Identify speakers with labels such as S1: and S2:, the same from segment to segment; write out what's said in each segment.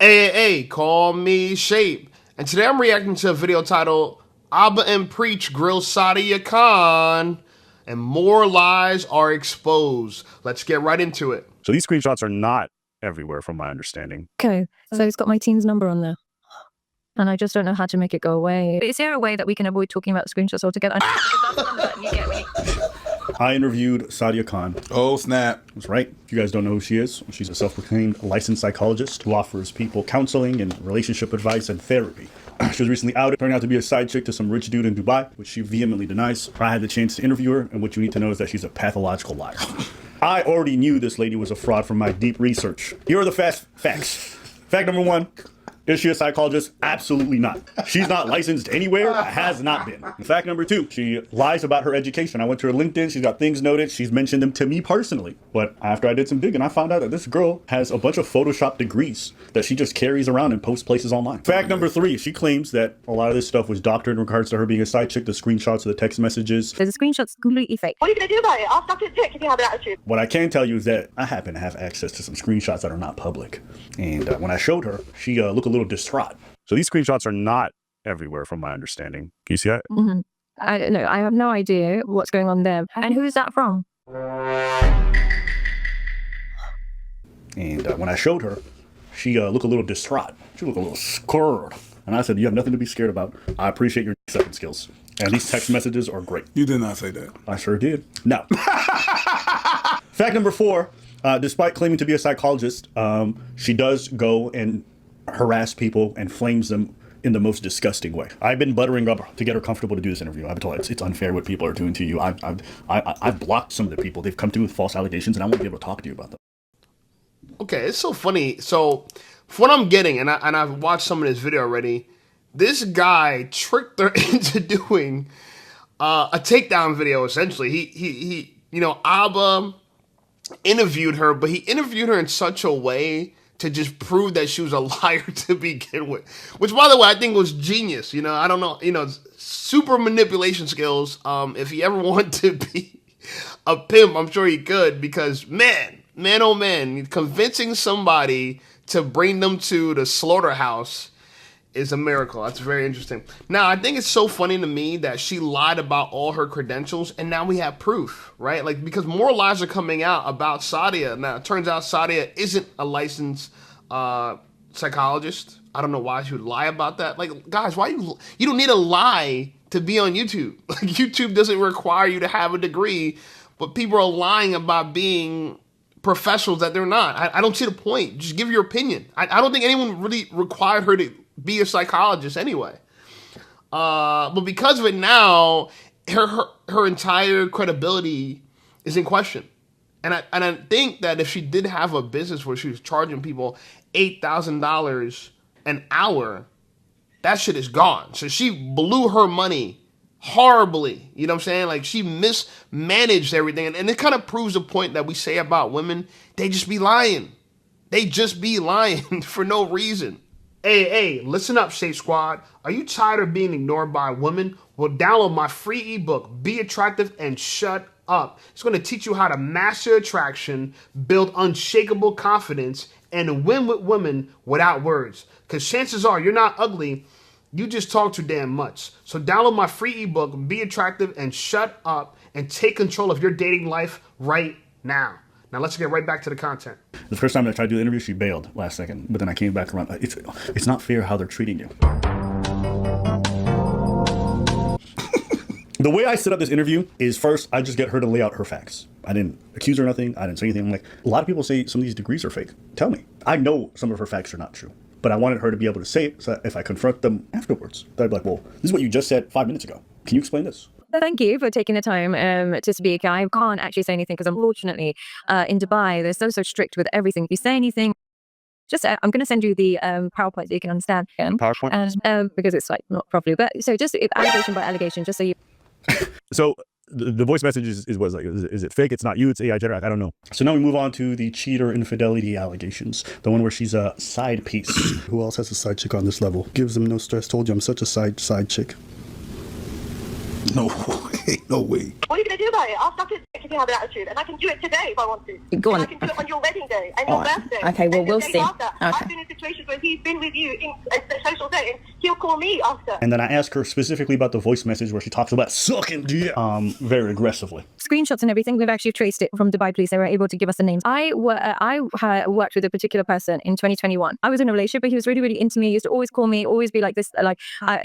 S1: Hey, call me Shape. And today I'm reacting to a video titled Abba and Preach Grill Sadia Khan and More Lies Are Exposed. Let's get right into it.
S2: So these screenshots are not everywhere from my understanding.
S3: Okay, so it's got my teen's number on there. And I just don't know how to make it go away. Is there a way that we can avoid talking about the screenshots altogether?
S2: I interviewed Sadia Khan.
S4: Oh, snap.
S2: That's right. If you guys don't know who she is, she's a self-proclaimed licensed psychologist who offers people counseling and relationship advice and therapy. She was recently outed, turning out to be a side chick to some rich dude in Dubai, which she vehemently denies. I had the chance to interview her, and what you need to know is that she's a pathological liar. I already knew this lady was a fraud from my deep research. Here are the fast facts. Fact number one. Is she a psychologist? Absolutely not. She's not licensed anywhere, has not been. Fact number two, she lies about her education. I went to her LinkedIn, she's got things noted, she's mentioned them to me personally. But after I did some digging, I found out that this girl has a bunch of Photoshop degrees that she just carries around and posts places online. Fact number three, she claims that a lot of this stuff was doctored in regards to her being a side chick, the screenshots of the text messages.
S3: The screenshot's completely fake.
S5: What are you going to do about it? I'll stop it dick if you have an attitude.
S2: What I can tell you is that I happen to have access to some screenshots that are not public. And when I showed her, she looked a little distraught. So these screenshots are not everywhere from my understanding. Can you see that?
S3: Mm-hmm. I have no idea what's going on there. And who is that from?
S2: And when I showed her, she looked a little distraught. She looked a little scared. And I said, you have nothing to be scared about. I appreciate your second skills. And these text messages are great.
S4: You did not say that.
S2: I sure did. Now, fact number four, despite claiming to be a psychologist, she does go and harass people and flames them in the most disgusting way. I've been buttering up to get her comfortable to do this interview. I've told her it's unfair what people are doing to you. I've blocked some of the people. They've come through with false allegations, and I won't be able to talk to you about them.
S1: Okay, it's so funny. So, from what I'm getting, and I've watched some of this video already, this guy tricked her into doing a takedown video, essentially. He Abba interviewed her, but he interviewed her in such a way to just prove that she was a liar to begin with. Which, by the way, I think was genius. I don't know, super manipulation skills. If he ever wanted to be a pimp, I'm sure he could, because man, oh man, convincing somebody to bring them to the slaughterhouse is a miracle. That's very interesting. Now, I think it's so funny to me that she lied about all her credentials, and now we have proof, right? Like, because more lies are coming out about Sadia. Now, it turns out Sadia isn't a licensed psychologist. I don't know why she would lie about that. Like, guys, why you don't need a lie to be on YouTube. Like, YouTube doesn't require you to have a degree, but people are lying about being professionals that they're not. I don't see the point. Just give your opinion. I don't think anyone really required her to be a psychologist anyway. But because of it now, her entire credibility is in question. And I think that if she did have a business where she was charging people $8,000 an hour, that shit is gone. So she blew her money horribly. You know what I'm saying? Like, she mismanaged everything. And it kind of proves the point that we say about women. They just be lying. They just be lying for no reason. Hey, listen up, Shape Squad. Are you tired of being ignored by women? Well, download my free ebook, Be Attractive and Shut Up. It's going to teach you how to master attraction, build unshakable confidence, and win with women without words. Because chances are you're not ugly, you just talk too damn much. So download my free ebook, Be Attractive and Shut Up, and take control of your dating life right now. Now let's get right back to the content.
S2: The first time I tried to do the interview, she bailed last second, but then I came back around. It's not fair how they're treating you. The way I set up this interview is, first, I just get her to lay out her facts. I didn't accuse her of nothing. I didn't say anything. I'm like, a lot of people say some of these degrees are fake. Tell me. I know some of her facts are not true, but I wanted her to be able to say it, so that if I confront them afterwards, they'd be like, well, this is what you just said 5 minutes ago. Can you explain this?
S3: Thank you for taking the time to speak. I can't actually say anything because, unfortunately, in Dubai, they're so strict with everything. If you say anything, just I'm going to send you the PowerPoint so you can understand.
S2: PowerPoint?
S3: And, because it's like not properly. But so just allegation by allegation, just so you...
S2: So the voice message is it fake? It's not you, it's AI generated. I don't know. So now we move on to the cheater infidelity allegations. The one where she's a side piece.
S6: Who else has a side chick on this level? Gives them no stress. Told you I'm such a side chick.
S4: No. Ain't no way.
S5: What are you going to do about it? I'll suck his dick if you have an attitude, and I can do it today if I want to.
S3: Go on.
S5: And I can do it on your wedding day and your birthday.
S3: Okay, well,
S5: and the
S3: we'll
S5: days
S3: see.
S5: After.
S3: Okay.
S5: I've been in situations where he's been with you in a social setting. He'll call me after.
S2: And then I ask her specifically about the voice message where she talks about sucking dick, very aggressively.
S3: Screenshots and everything. We've actually traced it from Dubai police. They were able to give us the names. I worked with a particular person in 2021. I was in a relationship, but he was really, really into me. He used to always call me, always be like this.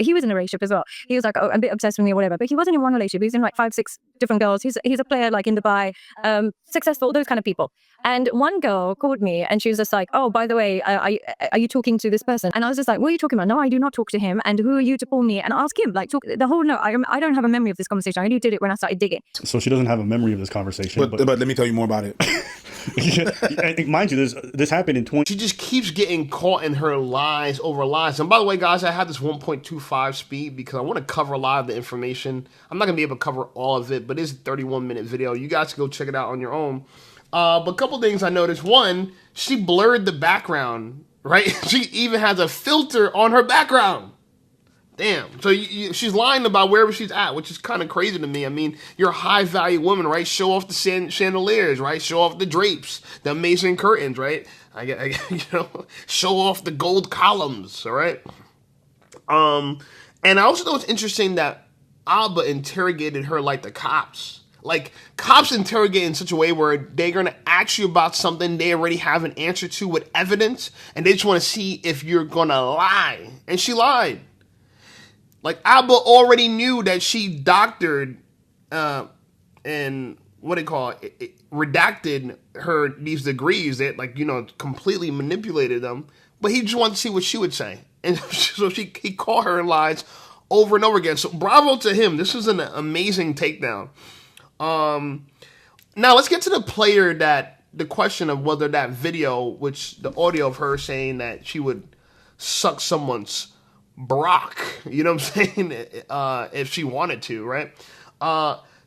S3: He was in a relationship as well. He was like a bit obsessed with me or whatever, but he wasn't in one relationship. He was in like 5-6 different girls. He's a player like in Dubai, successful, those kind of people. And one girl called me and she was just like, oh, by the way, are you talking to this person? And I was just like, what are you talking about? No, I do not talk to him. And who are you to call me and ask him? Like, talk the whole, no, I don't have a memory of this conversation. I only did it when I started digging.
S2: So she doesn't have a memory of this conversation.
S4: But let me tell you more about it.
S2: Mind you, this happened in 20.
S1: She just keeps getting caught in her lies over lies. And by the way, guys, I had this 1.25 speed because I want to cover a lot of the information. I'm not going to be able to cover all of it, but it's a 31-minute video. You guys can go check it out on your own. But a couple things I noticed. One, she blurred the background, right? She even has a filter on her background. Damn. So she's lying about wherever she's at, which is kind of crazy to me. I mean, you're a high-value woman, right? Show off the chandeliers, right? Show off the drapes, the amazing curtains, right? Show off the gold columns, all right? And I also know it's interesting that Alba interrogated her like the cops. Like, cops interrogate in such a way where they're going to ask you about something they already have an answer to with evidence, and they just want to see if you're going to lie. And she lied. Like, Alba already knew that she doctored and what they call it, redacted these degrees that, completely manipulated them. But he just wanted to see what she would say. And so he caught her in lies over and over again. So bravo to him. This is an amazing takedown. Now let's get to the question of whether that video, which the audio of her saying that she would suck someone's Brock, you know what I'm saying? If she wanted to, right?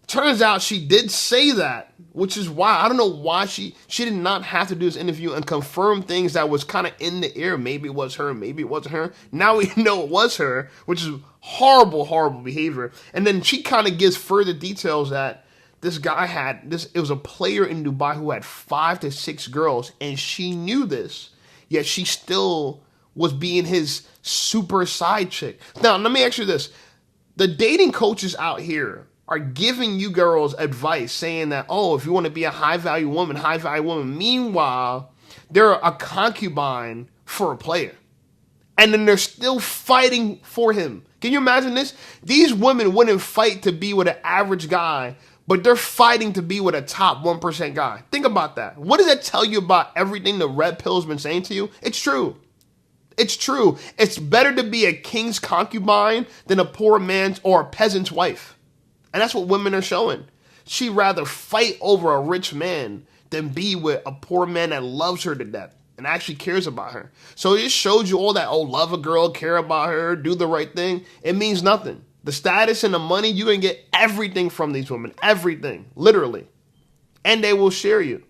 S1: Turns out she did say that, which is why, I don't know why she did not have to do this interview and confirm things that was kind of in the air. Maybe it was her, maybe it wasn't her. Now we know it was her, which is horrible, horrible behavior. And then she kind of gives further details that this guy it was a player in Dubai who had 5 to 6 girls, and she knew this, yet she still was being his super side chick. Now, let me ask you this. The dating coaches out here are giving you girls advice saying that, oh, if you want to be a high-value woman. Meanwhile, they're a concubine for a player. And then they're still fighting for him. Can you imagine this? These women wouldn't fight to be with an average guy, but they're fighting to be with a top 1% guy. Think about that. What does that tell you about everything the red pill's been saying to you? It's true. It's true. It's better to be a king's concubine than a poor man's or a peasant's wife. And that's what women are showing. She'd rather fight over a rich man than be with a poor man that loves her to death and actually cares about her. So it shows you all that, oh, love a girl, care about her, do the right thing. It means nothing. The status and the money, you're going to get everything from these women. Everything. Literally. And they will share you.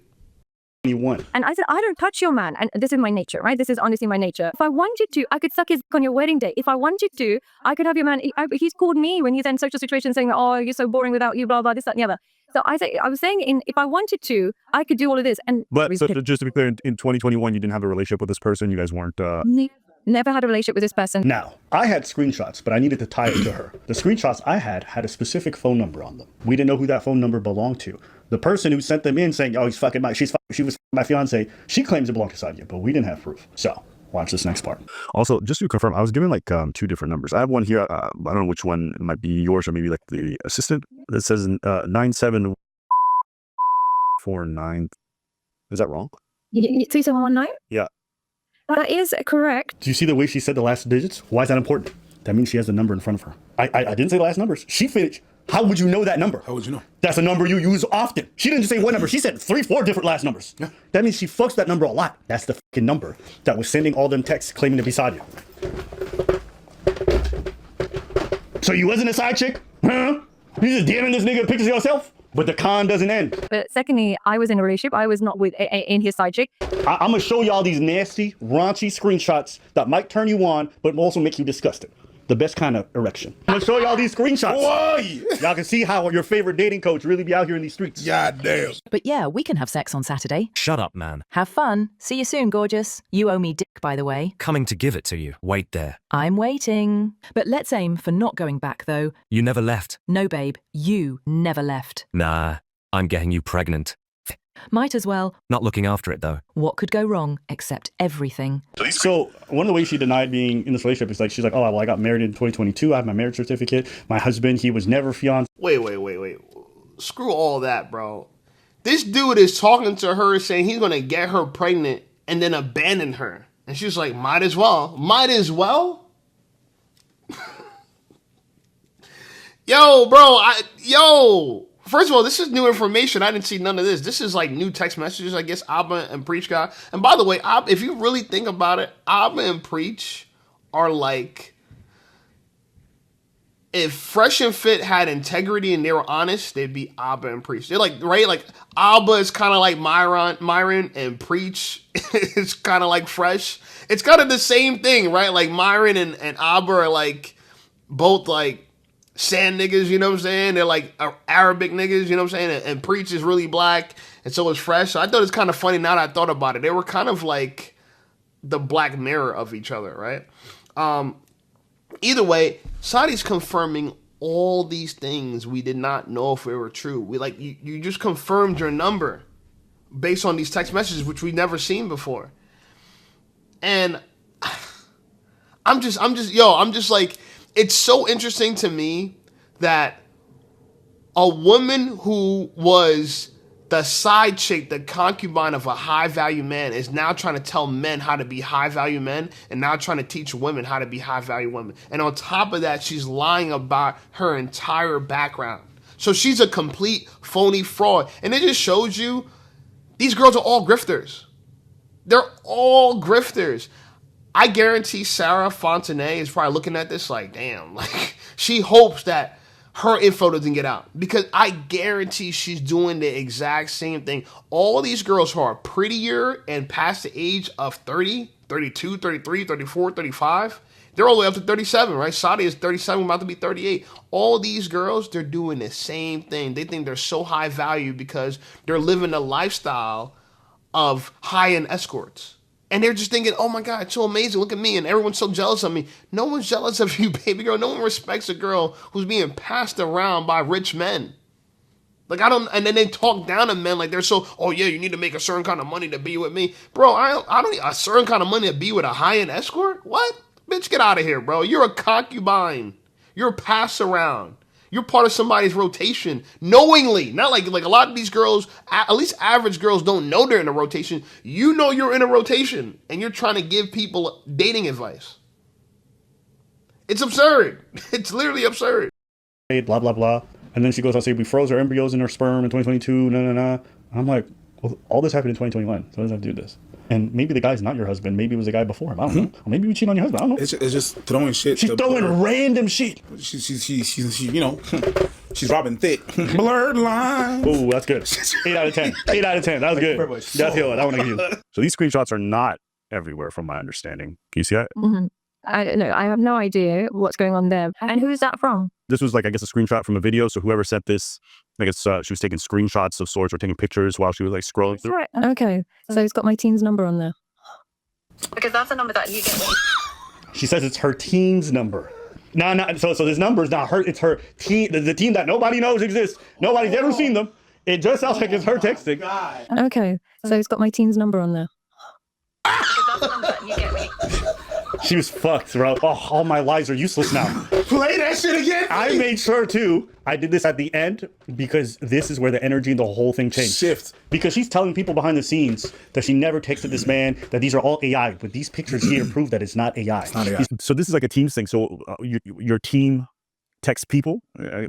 S3: And I said, I don't touch your man. And this is my nature, right? This is honestly my nature. If I wanted to, I could suck his dick on your wedding day. If I wanted to, I could have your man. He's called me when he's in social situations saying, oh, you're so boring without you, blah, blah, this, that, and the other. So I was saying, if I wanted to, I could do all of this.
S2: But so just to be clear, in 2021, you didn't have a relationship with this person. You guys weren't...
S3: Never had a relationship with this person.
S2: Now, I had screenshots, but I needed to tie it to her. The screenshots I had a specific phone number on them. We didn't know who that phone number belonged to. The person who sent them in saying, oh, she was my fiance, she claims it belonged to Sadia, but we didn't have proof. So watch this next part. Also, just to confirm, I was given like 2 different numbers. I have one here. I don't know which one it might be yours or maybe like the assistant. That says 9749. Is that wrong?
S3: 3719?
S2: Yeah.
S3: That is correct.
S2: Do you see the way she said the last digits? Why is that important? That means she has the number in front of her. I didn't say the last numbers. She finished. How would you know that number?
S4: How would you know?
S2: That's a number you use often. She didn't just say one number. She said 3-4 different last numbers. Yeah. That means she fucks that number a lot. That's the fucking number that was sending all them texts claiming to be Sadia. So you wasn't a side chick? Huh? You just DMing this nigga pictures of yourself? But the con doesn't end.
S3: But secondly, I was in a relationship. I was not with in his side chick.
S2: I'm going to show y'all these nasty, raunchy screenshots that might turn you on, but also make you disgusted. the best kind of erection. I'm gonna show y'all these screenshots.
S4: Boy!
S2: Y'all can see how your favorite dating coach really be out here in these streets.
S4: God damn.
S6: But yeah, we can have sex on Saturday.
S7: Shut up, man.
S6: Have fun. See you soon, gorgeous. You owe me dick, by the way.
S7: Coming to give it to you. Wait there.
S6: I'm waiting. But let's aim for not going back, though.
S7: You never left.
S6: No, babe, you never left.
S7: Nah, I'm getting you pregnant.
S6: Might as well.
S7: Not looking after it, though.
S6: What could go wrong except everything?
S2: So one of the ways she denied being in this relationship is like, she's like, oh, well, I got married in 2022. I have my marriage certificate. My husband, he was never fiancé.
S1: Wait. Screw all that, bro. This dude is talking to her saying he's going to get her pregnant and then abandon her. And she's like, might as well. Might as well? Yo, bro. First of all, this is new information. I didn't see none of this. This is like new text messages, I guess, Abba and Preach got. And by the way, if you really think about it, Abba and Preach are like, if Fresh and Fit had integrity and they were honest, they'd be Abba and Preach. They're like, right? Like, Abba is kind of like Myron, and Preach is kind of like Fresh. It's kind of the same thing, right? Like, Myron and Abba are like, both like, sand niggas, you know what I'm saying? They're like Arabic niggas, you know what I'm saying? And Preach is really black, and so is Fresh. So I thought it's kind of funny now that I thought about it. They were kind of like the Black Mirror of each other, right? Either way, Sadia's confirming all these things we did not know if they were true. We like you just confirmed your number based on these text messages, which we've never seen before. And I'm just like, it's so interesting to me that a woman who was the side chick, the concubine of a high-value man, is now trying to tell men how to be high-value men and now trying to teach women how to be high-value women. And on top of that, she's lying about her entire background. So she's a complete phony fraud. And it just shows you these girls are all grifters. They're all grifters. I guarantee Sarah Fontenay is probably looking at this like, damn, like she hopes that her info doesn't get out, because I guarantee she's doing the exact same thing. All these girls who are prettier and past the age of 30, 32, 33, 34, 35, they're all the way up to 37, right? Sadia is 37, about to be 38. All these girls, they're doing the same thing. They think they're so high value because they're living a lifestyle of high-end escorts. And they're just thinking, oh my God, it's so amazing. Look at me. And everyone's so jealous of me. No one's jealous of you, baby girl. No one respects a girl who's being passed around by rich men. Like, and then they talk down to men like they're so, oh yeah, you need to make a certain kind of money to be with me. Bro, I don't need a certain kind of money to be with a high-end escort? What? Bitch, get out of here, bro. You're a concubine. You're a pass around. You're part of somebody's rotation knowingly. Not like a lot of these girls, at least average girls, don't know they're in a rotation. You know you're in a rotation and you're trying to give people dating advice. It's absurd. It's literally absurd.
S2: Blah, blah, blah. And then she goes on to say, we froze our embryos in our sperm in 2022. I'm like, well, all this happened in 2021. So what does that do with this? And maybe the guy's not your husband. Maybe it was the guy before him. I don't know. Or maybe you cheat on your husband. I don't know.
S4: It's just throwing shit.
S2: She's throwing random shit.
S4: She's you know, she's robbing thick. Blurred line.
S2: Ooh, that's good. 8 out of 10. 8 out of 10. That was good. That's good. I want to give you. So these screenshots are not everywhere, from my understanding. Can you see that?
S3: Mm-hmm. I have no idea what's going on there. And who is that from?
S2: This was like, I guess, a screenshot from a video. So whoever sent this, I guess she was taking screenshots of sorts or taking pictures while she was like scrolling through.
S3: Right. Okay. So it's got my teen's number on there.
S5: Because that's the number that you get.
S2: She says it's her teen's number. So this number is not her. It's her teen, the team that nobody knows exists. Nobody's ever seen them. It just sounds like it's her texting.
S3: Okay. So it's got my teen's number on there.
S5: Because that's the number that you get me.
S2: She was fucked, bro. Oh, all my lies are useless now.
S4: Play that shit again.
S2: I made sure too. I did this at the end because this is where the energy and the whole thing changed.
S4: Shift.
S2: Because she's telling people behind the scenes that she never texted this man, that these are all AI. But these pictures here prove that it's not AI.
S4: It's not AI.
S2: So this is like a Teams thing. So your team texts people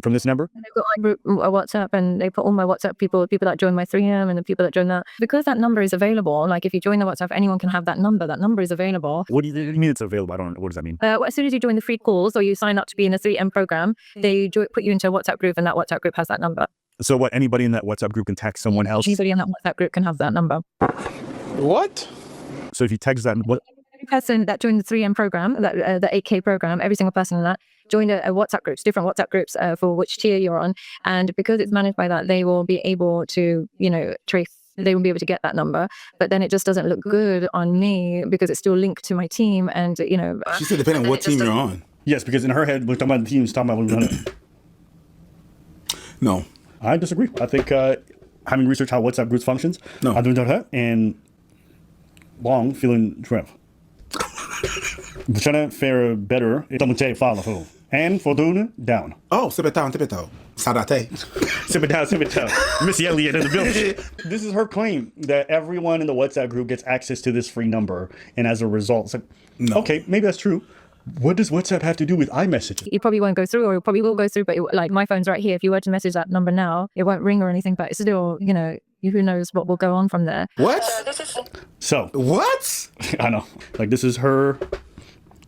S2: from this number?
S3: And they've got my group WhatsApp, and they put all my WhatsApp people that join my 3M and the people that join that. Because that number is available, like if you join the WhatsApp, anyone can have that number. That number is available.
S2: What do you mean it's available? I don't know. What does that mean?
S3: As soon as you join the free calls or you sign up to be in the 3M program, they put you into a WhatsApp group, and that WhatsApp group has that number.
S2: So what, anybody in that WhatsApp group can text someone else?
S3: Anybody in that WhatsApp group can have that number.
S4: What?
S2: So if you text that, what?
S3: person that joined the 3M program, the 8K program, every single person in that joined a WhatsApp groups, different WhatsApp groups for which tier you're on. And because it's managed by that, they will be able to, trace, they will be able to get that number. But then it just doesn't look good on me because it's still linked to my team. And,
S4: She said depending on what team you're on.
S2: Yes, because in her head, we're talking about the teams, talking about
S4: No.
S2: I disagree. I think having researched how WhatsApp groups functions,
S4: No.
S2: I don't know and long feeling trip. Trying to fare better. Double take follow. And for doing down.
S4: Oh, sip it down. Sadate.
S2: Sip it down. Missy Elliott in the building. This is her claim that everyone in the WhatsApp group gets access to this free number. And as a result, it's like, okay, maybe that's true. What does WhatsApp have to do with iMessage?
S3: It probably won't go through, or it probably will go through, but like my phone's right here. If you were to message that number now, it won't ring or anything, but it's still, who knows what will go on from there.
S4: What?
S2: So,
S4: What?
S2: I know. Like, this is her,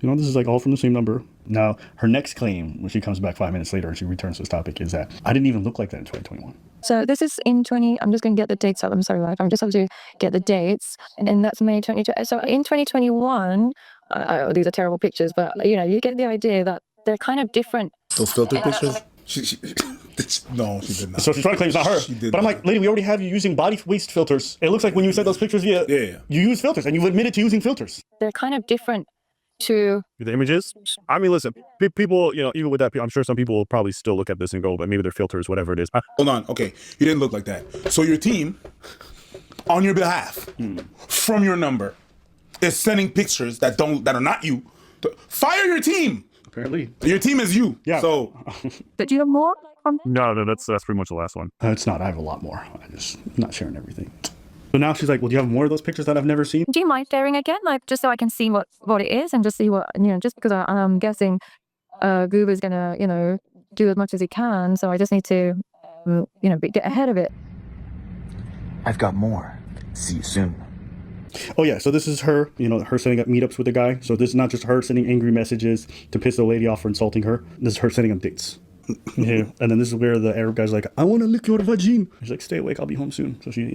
S2: this is like all from the same number. Now, her next claim, when she comes back 5 minutes later and she returns to this topic, is that I didn't even look like that in 2021.
S3: So this is in I'm just going to get the dates up. I'm sorry, like, I just have to get the dates. And that's May 22. So in 2021, these are terrible pictures, but, you get the idea that they're kind of different.
S4: Those filter pictures? No, she did not.
S2: So she's trying to claim it's not her.
S4: She did
S2: but I'm
S4: not.
S2: like, lady, we already have you using body waste filters. It looks like when you sent those pictures,
S4: Yeah.
S2: you use filters and you've admitted to using filters.
S3: They're kind of different to
S8: the images. I mean, listen, people, even with that, I'm sure some people will probably still look at this and go, but maybe they're filters, whatever it is.
S4: Hold on. Okay. You didn't look like that. So your team, on your behalf, from your number, is sending pictures that are not you. Fire your team.
S2: Apparently.
S4: Your team is you.
S2: Yeah.
S4: So.
S3: But do you have more?
S8: No, that's pretty much the last one.
S2: It's not. I have a lot more. I'm just not sharing everything. So now she's like, well, do you have more of those pictures that I've never seen?
S3: Do you mind sharing again? Like, just so I can see what it is and just see what, just because I'm guessing Goober's going to, do as much as he can. So I just need to, get ahead of it.
S9: I've got more. See you soon.
S2: Oh, yeah. So this is her, her setting up meetups with the guy. So this is not just her sending angry messages to piss the lady off for insulting her. This is her setting up dates. Yeah. And then this is where the Arab guy's like, I want to lick your vagine. She's like, stay awake. I'll be home soon. So she's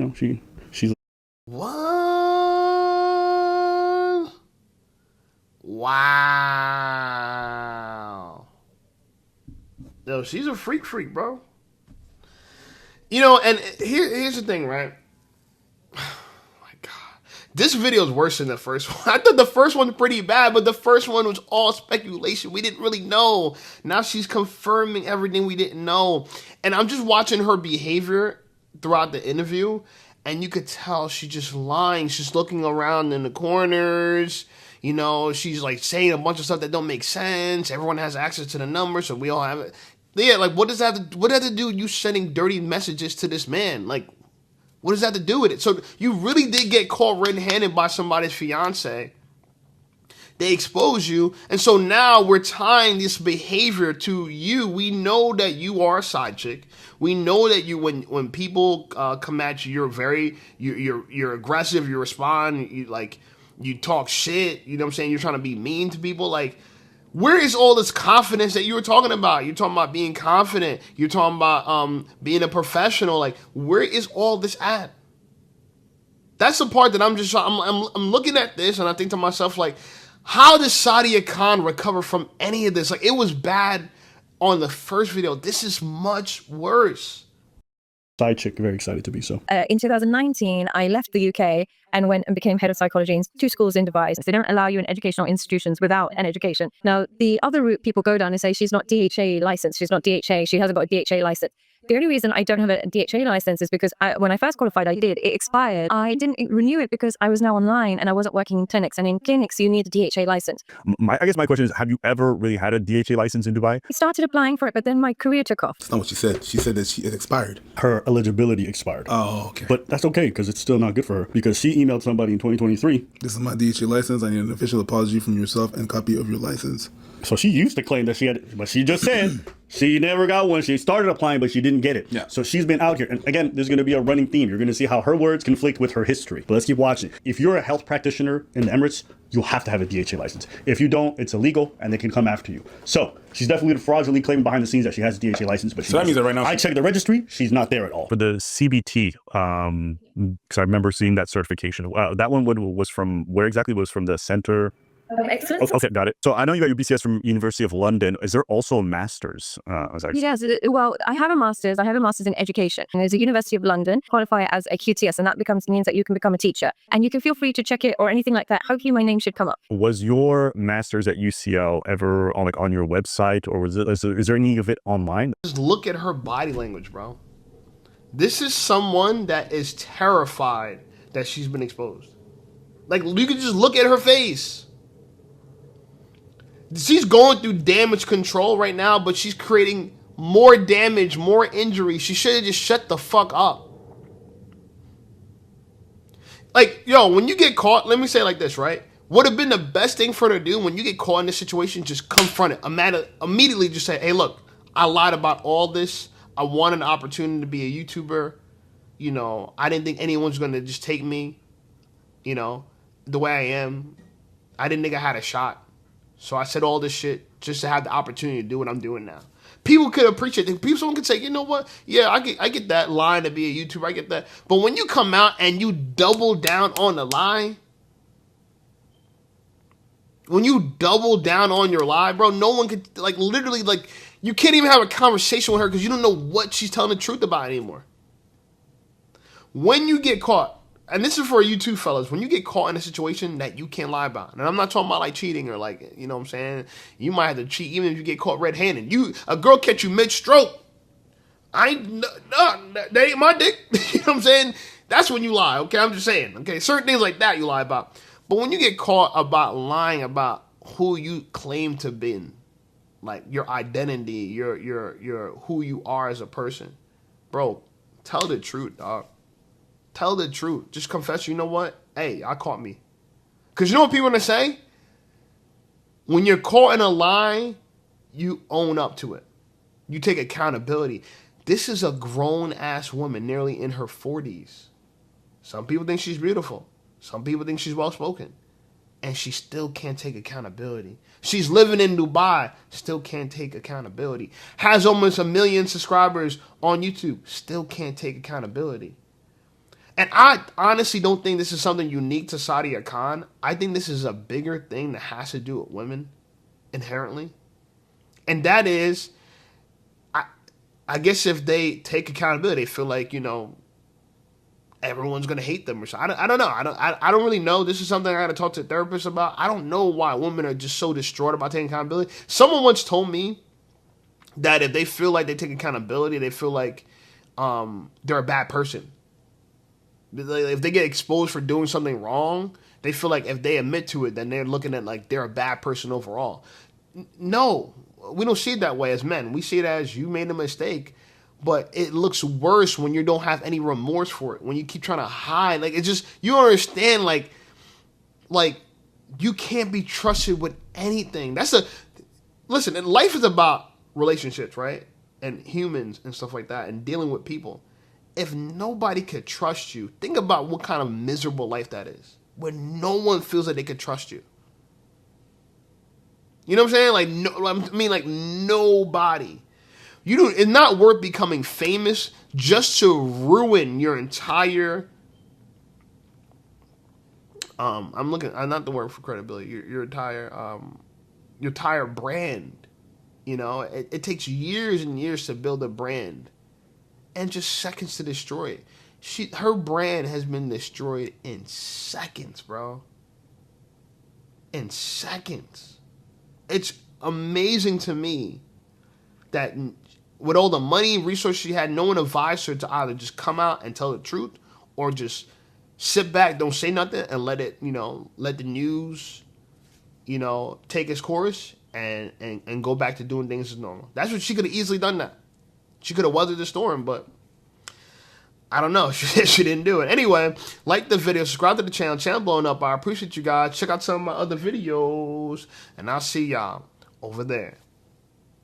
S1: What? Wow. Yo, she's a freak, bro. And here's the thing, right? This video is worse than the first one. I thought the first one was pretty bad, but the first one was all speculation. We didn't really know. Now she's confirming everything we didn't know. And I'm just watching her behavior throughout the interview, and you could tell she's just lying. She's looking around in the corners. She's like saying a bunch of stuff that don't make sense. Everyone has access to the number, so we all have it. Yeah, like what does that have to do with you sending dirty messages to this man? Like, what does that have to do with it? So you really did get caught red-handed by somebody's fiance. They expose you. And so now we're tying this behavior to you. We know that you are a side chick. We know that you, when people come at you, you're aggressive. You respond. You talk shit. You know what I'm saying? You're trying to be mean to people. Like, where is all this confidence that you were talking about? You're talking about being confident. You're talking about being a professional. Like, where is all this at? That's the part that I'm looking at this and I think to myself, like, how does Sadia Khan recover from any of this? Like, it was bad on the first video. This is much worse.
S2: side chick, very excited to be so.
S3: In 2019, I left the UK and went and became head of psychology in 2 schools in Dubai. They don't allow you in educational institutions without an education. Now, the other route people go down is say she's not DHA licensed. She's not DHA. She hasn't got a DHA license. The only reason I don't have a DHA license is because when I first qualified, it expired. I didn't renew it because I was now online and I wasn't working in clinics. And in clinics, you need a DHA license.
S8: I guess my question is, have you ever really had a DHA license in Dubai?
S3: I started applying for it, but then my career took off.
S4: That's not what she said. She said that it expired.
S2: Her eligibility expired.
S4: Oh, okay.
S2: But that's okay because it's still not good for her because she emailed somebody in 2023.
S4: This is my DHA license. I need an official apology from yourself and copy of your license.
S2: So she used to claim that she had, but she just said she never got one. She started applying, but she didn't get it.
S4: Yeah.
S2: So she's been out here. And again, there's going to be a running theme. You're going to see how her words conflict with her history. But let's keep watching. If you're a health practitioner in the Emirates, you have to have a DHA license. If you don't, it's illegal and they can come after you. So she's definitely fraudulently claiming behind the scenes that she has a DHA license, but
S4: So that means that right now
S2: I checked the registry, she's not there at all.
S8: For the CBT, because I remember seeing that certification. That one was from where exactly? Was from the Center.
S3: Excellent.
S8: Okay, got it. So I know you got your BCS from University of London. Is there also a master's?
S3: Yes. Well, I have a master's. I have a master's in education. And there's a University of London qualifier as a QTS, and that means that you can become a teacher. And you can feel free to check it or anything like that. Hopefully, my name should come up.
S8: Was your master's at UCL ever on your website, or is there any of it online?
S1: Just look at her body language, bro. This is someone that is terrified that she's been exposed. Like, you can just look at her face. She's going through damage control right now, but she's creating more damage, more injury. She should have just shut the fuck up. Like, yo, when you get caught, let me say it like this, right? Would have been the best thing for her to do when you get caught in this situation, just confront it. Immediately just say, hey, look, I lied about all this. I wanted an opportunity to be a YouTuber. You know, I didn't think anyone's going to just take me, you know, the way I am. I didn't think I had a shot. So I said all this shit just to have the opportunity to do what I'm doing now. People could appreciate it. Someone could say, you know what? Yeah, I get that line to be a YouTuber. I get that. But when you come out and you double down on the lie, when you double down on your lie, bro, no one could, like, literally, like, you can't even have a conversation with her because you don't know what she's telling the truth about anymore. When you get caught, and this is for you too, fellas, when you get caught in a situation that you can't lie about, and I'm not talking about like cheating or like, you know what I'm saying, you might have to cheat even if you get caught red-handed. A girl catch you mid-stroke, that ain't my dick. You know what I'm saying? That's when you lie, okay? I'm just saying, okay? Certain things like that you lie about. But when you get caught about lying about who you claim to be, like your identity, your who you are as a person, bro, tell the truth, dog. Tell the truth. Just confess, you know what? Hey, I caught me. Because you know what people are going to say? When you're caught in a lie, you own up to it. You take accountability. This is a grown-ass woman, nearly in her 40s. Some people think she's beautiful. Some people think she's well-spoken. And she still can't take accountability. She's living in Dubai, still can't take accountability. Has almost 1 million subscribers on YouTube, still can't take accountability. And I honestly don't think this is something unique to Sadia Khan. I think this is a bigger thing that has to do with women inherently. And that is, I guess if they take accountability, they feel like, you know, everyone's going to hate them or something. I don't know. I don't really know. This is something I got to talk to a therapist about. I don't know why women are just so distraught about taking accountability. Someone once told me that if they feel like they take accountability, they feel like they're a bad person. If they get exposed for doing something wrong, they feel like if they admit to it, then they're looking at like they're a bad person overall. No, we don't see it that way as men. We see it as you made a mistake, but it looks worse when you don't have any remorse for it. When you keep trying to hide, like it's just, you don't understand, like you can't be trusted with anything. Listen, and life is about relationships, right? And humans and stuff like that, and dealing with people. If nobody could trust you, think about what kind of miserable life that is, where no one feels that they could trust you. You know what I'm saying? Like nobody. It's not worth becoming famous just to ruin your entire. I'm not the word for credibility. Your entire brand. You know, it takes years and years to build a brand. And just seconds to destroy it. Her brand has been destroyed in seconds, bro. In seconds. It's amazing to me that with all the money and resources she had, no one advised her to either just come out and tell the truth or just sit back, don't say nothing, and let it, let the news, take its course and go back to doing things as normal. That's what she could have easily done that. She could have weathered the storm, but I don't know. She didn't do it. Anyway, like the video, subscribe to the channel. Channel blowing up. I appreciate you guys. Check out some of my other videos, and I'll see y'all over there.